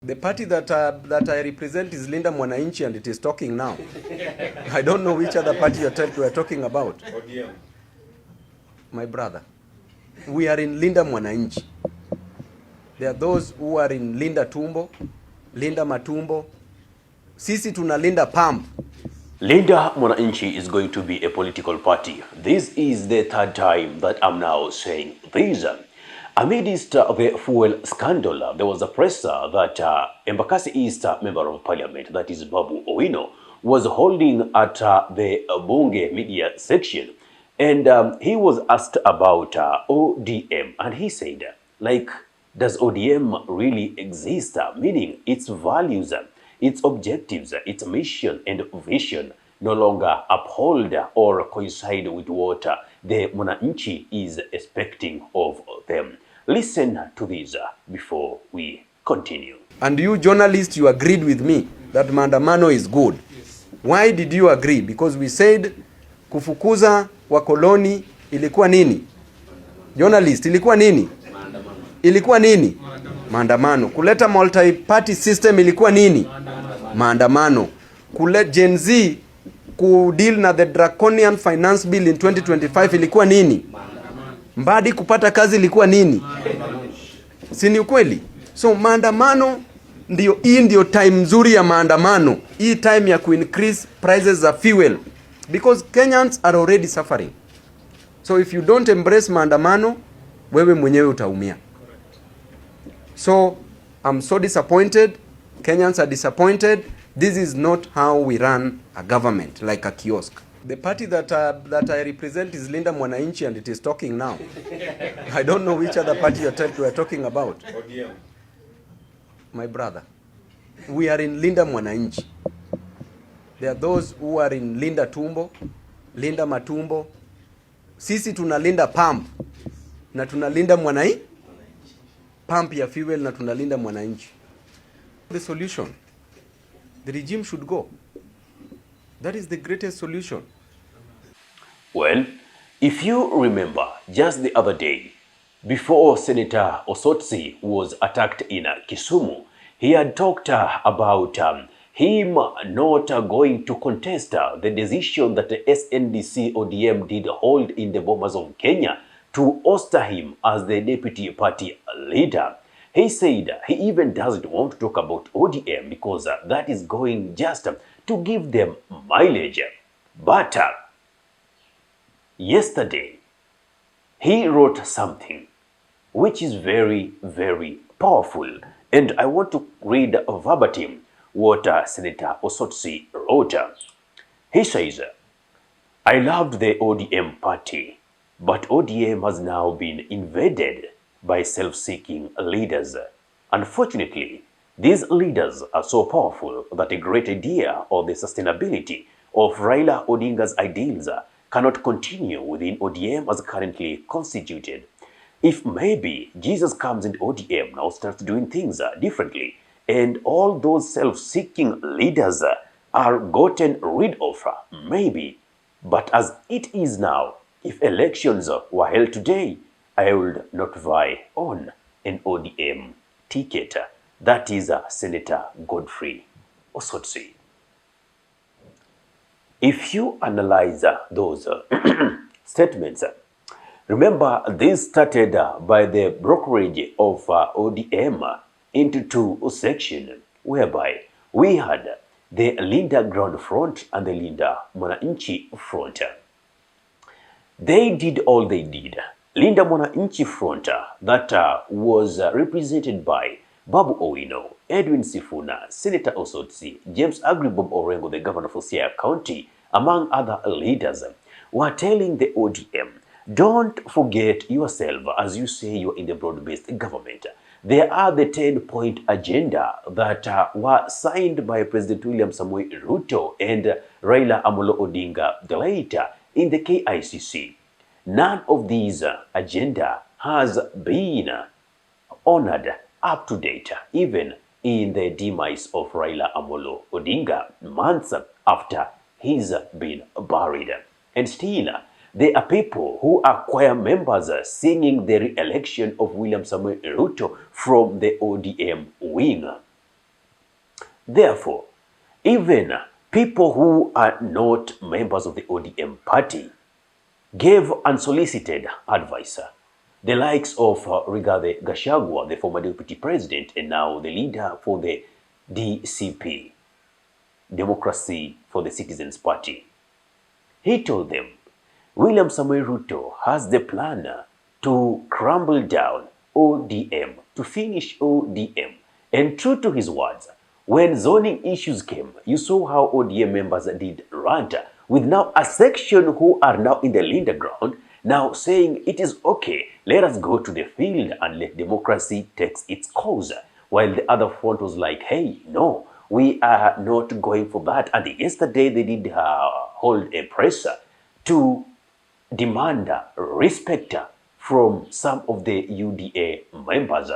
The party that I represent is Linda Mwananchi, and it is talking now. I don't know which other party you are talking about. My brother, we are in Linda Mwananchi. There are those who are in Linda Tumbo, Linda Matumbo. Sisi tuna Linda Pump. Linda Mwananchi is going to be a political party. This is the third time that I'm now saying this. Amidst the fuel scandal, there was a presser that Embakasi East Member of Parliament, that is Babu Owino, was holding at the Bunge media section. And he was asked about ODM. And he said, does ODM really exist? Meaning its values, its objectives, its mission and vision no longer uphold or coincide with what the Mwananchi is expecting of them. Listen to this before we continue. And you journalists, you agreed with me that maandamano is good. Yes. Why did you agree? Because we said kufukuza wakoloni ilikuwa nini? Journalist, ilikuwa nini? Maandamano. Ilikuwa nini? Maandamano. Kuleta multi-party system ilikuwa nini? Maandamano. Kuleta Gen Z kudeal na the draconian finance bill in 2025 ilikuwa nini? Mbadi kupata kazi ilikuwa nini? Si ni ukweli? So maandamano ndio time nzuri ya maandamano. Hii time ya increase prices za fuel, because Kenyans are already suffering. So if you don't embrace maandamano, wewe mwenyewe utaumia. So I'm so disappointed. Kenyans are disappointed. This is not how we run a government, like a kiosk. The party that I represent is Linda Mwananchi, and it is talking now. I don't know which other party you are talking about. My brother, we are in Linda Mwananchi. There are those who are in Linda Tumbo, Linda Matumbo. Sisi tuna Linda Pump na tuna Linda Mwananchi. Pump ya fuel na tuna Linda Mwananchi. The solution, the regime should go. That is the greatest solution. Well, if you remember, just the other day, before Senator Osotsi was attacked in Kisumu, he had talked about him not going to contest the decision that the SNDC ODM did hold in the Bomas of Kenya to oster him as the deputy party leader. He said he even doesn't want to talk about ODM because that is going just to give them mileage. But yesterday, he wrote something which is very, very powerful. And I want to read verbatim what Senator Osotsi wrote. He says, I loved the ODM party, but ODM has now been invaded by self-seeking leaders. Unfortunately, these leaders are so powerful that a great idea of the sustainability of Raila Odinga's ideals cannot continue within ODM as currently constituted. If maybe Jesus comes in ODM now starts doing things differently, and all those self-seeking leaders are gotten rid of, maybe. But as it is now, if elections were held today, I would not vie on an ODM ticket. That is Senator Godfrey Osotsi. If you analyze those statements, remember this started by the brokerage of ODM into two sections, whereby we had the Linda Ground Front and the Linda Mwananchi Front. They did all they did. Linda Mwananchi Front that was represented by Babu Owino, Edwin Sifuna, Senator Osotsi, James Agribob Orengo, the governor of Siaya County, among other leaders, were telling the ODM, don't forget yourself as you say you're in the broad-based government. There are the 10-point agenda that were signed by President William Samoei Ruto and Raila Amolo Odinga the later in the KICC. None of these agenda has been honored up to date, even in the demise of Raila Amolo Odinga, months after he's been buried. And still, there are people who are choir members singing the re-election of William Samoei Ruto from the ODM wing. Therefore, even people who are not members of the ODM party gave unsolicited advice. The likes of Rigathi Gachagua, the former deputy president and now the leader for the DCP, Democracy for the Citizens Party. He told them, William Samoei Ruto has the plan to crumble down ODM, to finish ODM. And true to his words, when zoning issues came, you saw how ODM members did rant, with now a section who are now in the Linda ground, now saying it is okay, let us go to the field and let democracy take its course. While the other front was like, hey, no, we are not going for that. And yesterday they did hold a press to demand respect from some of the UDA members,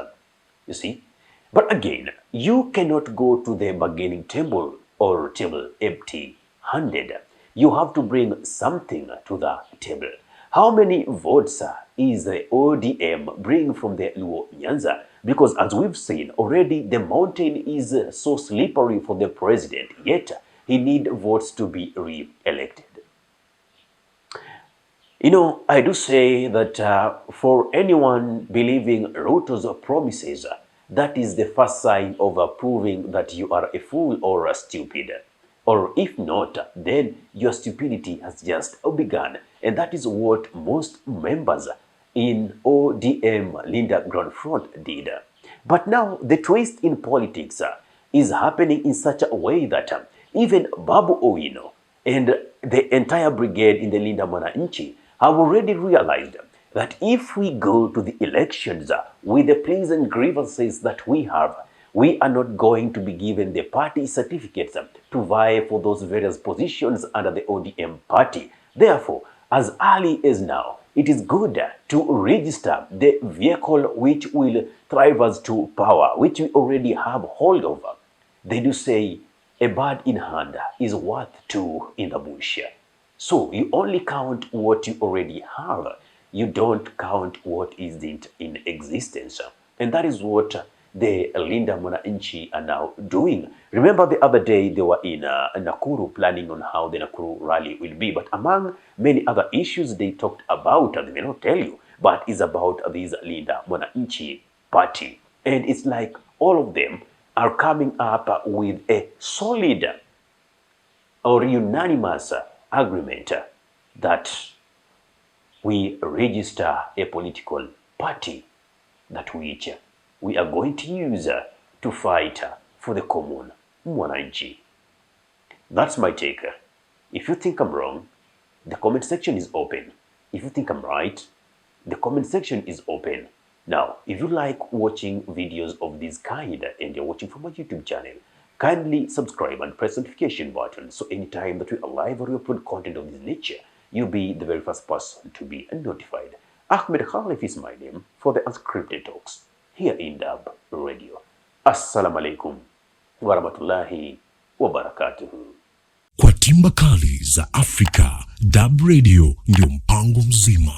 you see. But again, you cannot go to the bargaining table or table empty-handed. You have to bring something to the table. How many votes is the ODM bring from the Luo Nyanza? Because as we've seen already, the mountain is so slippery for the president, yet he needs votes to be re-elected. You know, I do say that for anyone believing Ruto's promises, that is the first sign of proving that you are a fool or a stupid. Or if not, then your stupidity has just begun. And that is what most members in ODM Linda Ground Front did. But now the twist in politics is happening in such a way that even Babu Owino and the entire brigade in the Linda Mwananchi have already realized that if we go to the elections with the pleas and grievances that we have, we are not going to be given the party certificates to vie for those various positions under the ODM party. Therefore, as early as now, it is good to register the vehicle which will drive us to power, which we already have hold of. They do say a bird in hand is worth two in the bush. So you only count what you already have. You don't count what isn't in existence. And that is what the Linda Mwananchi are now doing. Remember the other day they were in Nakuru planning on how the Nakuru rally will be. But among many other issues they talked about, and they may not tell you, but it's about this Linda Mwananchi party. And it's like all of them are coming up with a solid or unanimous agreement that we register a political party that which we are going to use to fight for the common Mwananchi. That's my take. If you think I'm wrong, the comment section is open. If you think I'm right, the comment section is open. Now, if you like watching videos of this kind and you're watching from my YouTube channel, kindly subscribe and press the notification button so anytime that we are live or we upload content of this nature, you'll be the very first person to be notified. Ahmed Khalif is my name for the Unscripted Talks here in Dab Radio. Assalamu alaikum warahmatullahi wabarakatuhu. Kwa timba kali za Afrika, Dab Radio ndio mpango mzima.